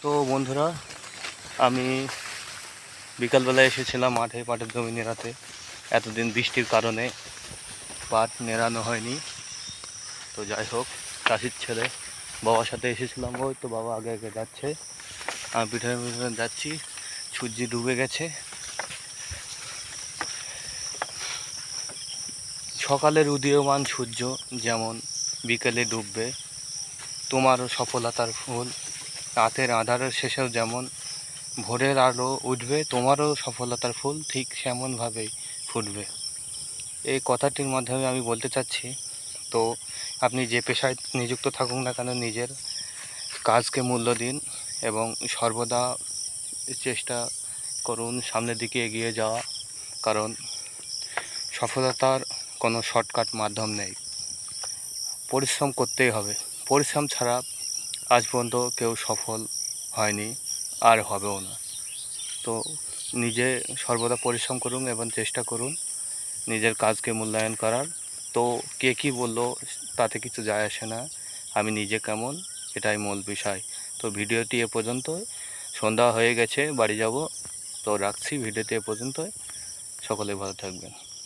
তো বন্ধুরা, আমি বিকালবেলায় এসেছিলাম মাঠে পাটের জমি নেড়াতে। এতদিন বৃষ্টির কারণে পাট নেড়ানো হয়নি। তো যাই হোক, চাষির ছেলে বাবার সাথে এসেছিলাম। ওই তো বাবা আগে আগে যাচ্ছে, আমি পিছনে পিছনে যাচ্ছি। সূর্য ডুবে গেছে। সকালের উদীয়মান সূর্য যেমন বিকেলে ডুববে, তোমারও সফলতার ফুল রাতের আঁধারের শেষেও যেমন ভোরের আলো উঠবে, তোমারও সফলতার ফুল ঠিক সেমনভাবেই ফুটবে। এই কথাটির মাধ্যমে আমি বলতে চাচ্ছি, তো আপনি যে পেশায় নিযুক্ত থাকুন না কেন, নিজের কাজকে মূল্য দিন এবং সর্বদা চেষ্টা করুন সামনের দিকে এগিয়ে যাওয়া। কারণ সফলতার কোনো শর্টকাট মাধ্যম নেই, পরিশ্রম করতেই হবে। পরিশ্রম ছাড়া আজ পর্যন্ত কেউ সফল হয়নি, আর হবেও না। তো নিজে সর্বদা পরিশ্রম করুন এবং চেষ্টা করুন নিজের কাজকে মূল্যায়ন করার। তো কে কী বললো তাতে কিছু যায় আসে না, আমি নিজে কেমন এটাই মূল বিষয়। তো ভিডিওটি এ পর্যন্ত। সন্ধ্যা হয়ে গেছে, বাড়ি যাব। তো রাখছি, ভিডিওটি এ পর্যন্ত। সকলে ভালো থাকবেন।